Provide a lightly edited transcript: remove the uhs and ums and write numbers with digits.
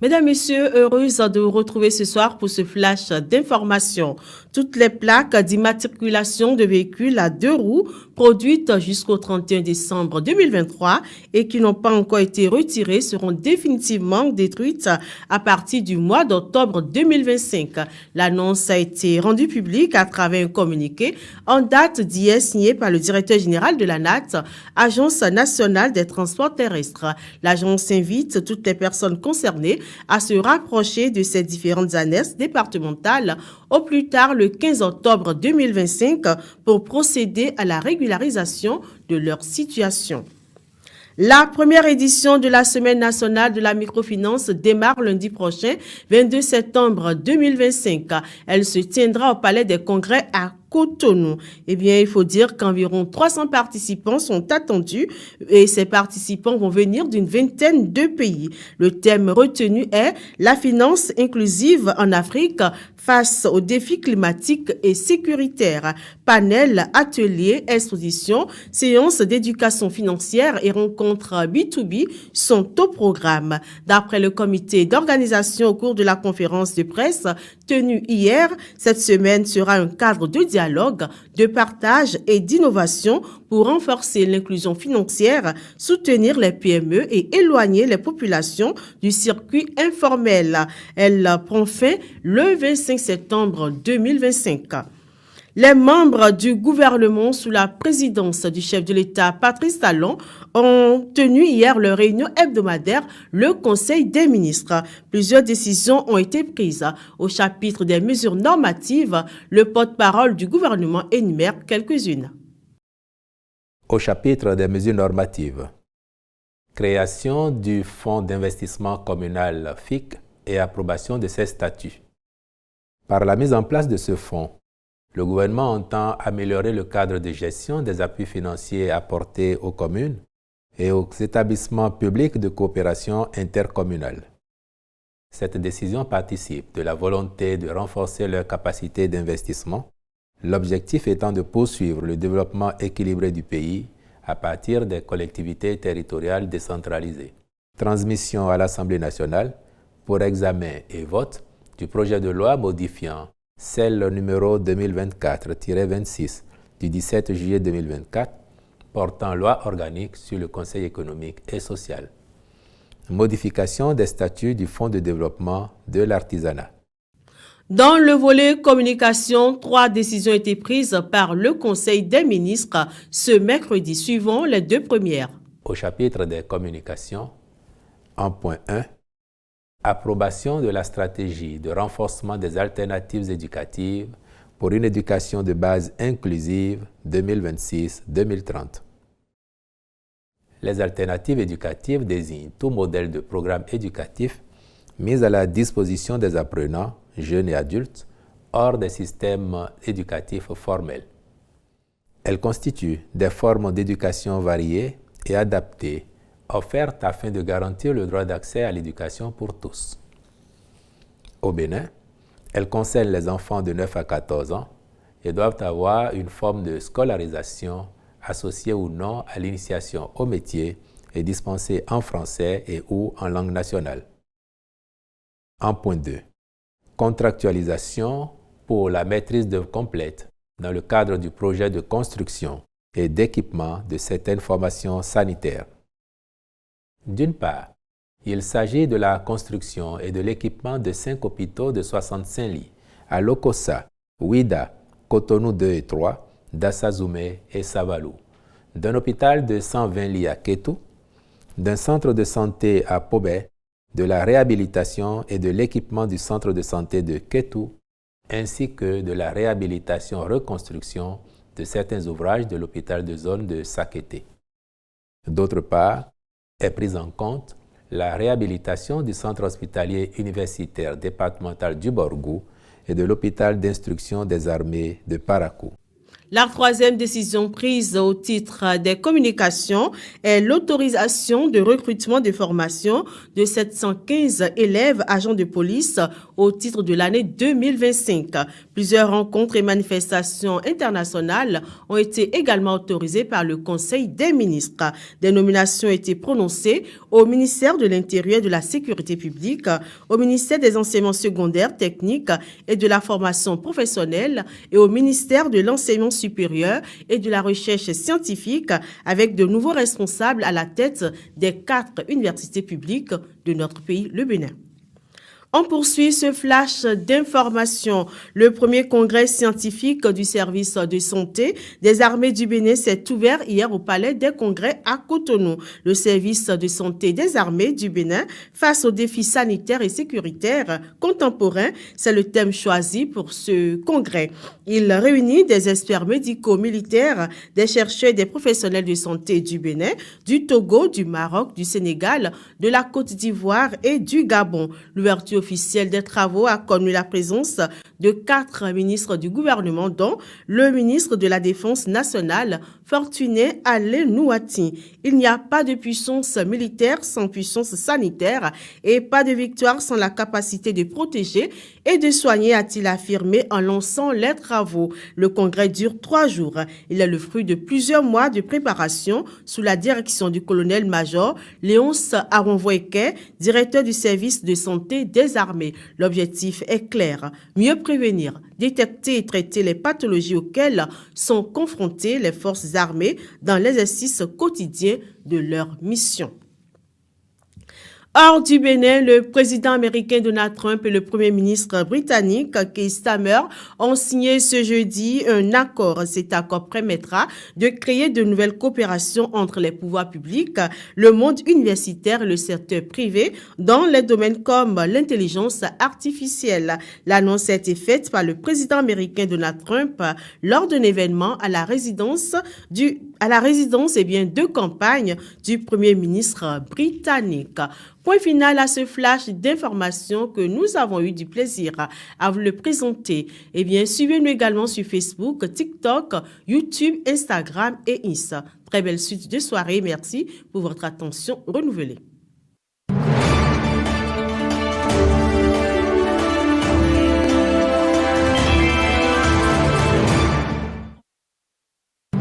Mesdames, Messieurs, heureuse de vous retrouver ce soir pour ce flash d'information. Toutes les plaques d'immatriculation de véhicules à deux roues produites jusqu'au 31 décembre 2023 et qui n'ont pas encore été retirées seront définitivement détruites à partir du mois d'octobre 2025. L'annonce a été rendue publique à travers un communiqué en date d'hier signé par le directeur général de l'ANAT, Agence nationale des transports terrestres. L'agence invite toutes les personnes concernées à se rapprocher de ces différentes annexes départementales au plus tard le 15 octobre 2025 pour procéder à la régularisation de leur situation. La première édition de la Semaine nationale de la microfinance démarre lundi prochain, 22 septembre 2025. Elle se tiendra au Palais des Congrès à Cotonou. Eh bien, il faut dire qu'environ 300 participants sont attendus et ces participants vont venir d'une vingtaine de pays. Le thème retenu est la finance inclusive en Afrique face aux défis climatiques et sécuritaires. Panel, ateliers, expositions, séances d'éducation financière et rencontres B2B sont au programme. D'après le comité d'organisation au cours de la conférence de presse tenue hier, cette semaine sera un cadre de dialogue, de partage et d'innovation pour renforcer l'inclusion financière, soutenir les PME et éloigner les populations du circuit informel. Elle prend fin le 25 septembre 2025. Les membres du gouvernement sous la présidence du chef de l'État, Patrice Talon, ont tenu hier leur réunion hebdomadaire, le Conseil des ministres. Plusieurs décisions ont été prises. Au chapitre des mesures normatives, le porte-parole du gouvernement énumère quelques-unes. Au chapitre des mesures normatives, création du Fonds d'investissement communal FIC et approbation de ses statuts. Par la mise en place de ce fonds, le gouvernement entend améliorer le cadre de gestion des appuis financiers apportés aux communes et aux établissements publics de coopération intercommunale. Cette décision participe de la volonté de renforcer leur capacité d'investissement, l'objectif étant de poursuivre le développement équilibré du pays à partir des collectivités territoriales décentralisées. Transmission à l'Assemblée nationale pour examen et vote du projet de loi modifiant celle numéro 2024-26 du 17 juillet 2024 portant loi organique sur le Conseil économique et social. Modification des statuts du Fonds de développement de l'artisanat. Dans le volet communication, 3 décisions ont été prises par le Conseil des ministres ce mercredi, suivant les 2 premières. Au chapitre des communications, en point 1, approbation de la stratégie de renforcement des alternatives éducatives pour une éducation de base inclusive 2026-2030. Les alternatives éducatives désignent tout modèle de programme éducatif mis à la disposition des apprenants, jeunes et adultes, hors des systèmes éducatifs formels. Elles constituent des formes d'éducation variées et adaptées offertes afin de garantir le droit d'accès à l'éducation pour tous. Au Bénin, elles concernent les enfants de 9 à 14 ans et doivent avoir une forme de scolarisation associée ou non à l'initiation au métier et dispensée en français et ou en langue nationale. En point 2, contractualisation pour la maîtrise d'œuvre complète dans le cadre du projet de construction et d'équipement de certaines formations sanitaires. D'une part, il s'agit de la construction et de l'équipement de 5 hôpitaux de 65 lits à Lokossa, Ouida, Cotonou 2 et 3, Dassazoumé et Savalou, d'un hôpital de 120 lits à Kétou, d'un centre de santé à Pobé, de la réhabilitation et de l'équipement du centre de santé de Kétou, ainsi que de la réhabilitation-reconstruction de certains ouvrages de l'hôpital de zone de Sakété. D'autre part, est prise en compte la réhabilitation du centre hospitalier universitaire départemental du Borgou et de l'hôpital d'instruction des armées de Parakou. La troisième décision prise au titre des communications est l'autorisation de recrutement de formation de 715 élèves agents de police au titre de l'année 2025. Plusieurs rencontres et manifestations internationales ont été également autorisées par le Conseil des ministres. Des nominations ont été prononcées au ministère de l'Intérieur et de la Sécurité publique, au ministère des enseignements secondaires, techniques et de la formation professionnelle et au ministère de l'enseignement supérieur et de la recherche scientifique, avec de nouveaux responsables à la tête des 4 universités publiques de notre pays, le Bénin. On poursuit ce flash d'information. Le premier congrès scientifique du service de santé des armées du Bénin s'est ouvert hier au palais des congrès à Cotonou. Le service de santé des armées du Bénin face aux défis sanitaires et sécuritaires contemporains, c'est le thème choisi pour ce congrès. Il réunit des experts médicaux militaires, des chercheurs et des professionnels de santé du Bénin, du Togo, du Maroc, du Sénégal, de la Côte d'Ivoire et du Gabon. L'ouverture officielle des travaux a connu la présence de 4 ministres du gouvernement, dont le ministre de la Défense nationale, Fortuné Alé-Nouati. Il n'y a pas de puissance militaire sans puissance sanitaire et pas de victoire sans la capacité de protéger et de soigner, a-t-il affirmé en lançant les travaux. Le congrès dure 3 jours. Il est le fruit de plusieurs mois de préparation sous la direction du colonel-major Léonce Aronvoyeke, directeur du service de santé des armées. L'objectif est clair: mieux prévenir, détecter et traiter les pathologies auxquelles sont confrontées les forces armées dans l'exercice quotidien de leur mission. Hors du Bénin, le président américain Donald Trump et le premier ministre britannique Keir Starmer ont signé ce jeudi un accord. Cet accord permettra de créer de nouvelles coopérations entre les pouvoirs publics, le monde universitaire et le secteur privé dans les domaines comme l'intelligence artificielle. L'annonce a été faite par le président américain Donald Trump lors d'un événement à la résidence de campagne du premier ministre britannique. Point final à ce flash d'informations que nous avons eu du plaisir à vous le présenter. Suivez-nous également sur Facebook, TikTok, YouTube, Instagram et Insta. Très belle suite de soirée. Merci pour votre attention renouvelée.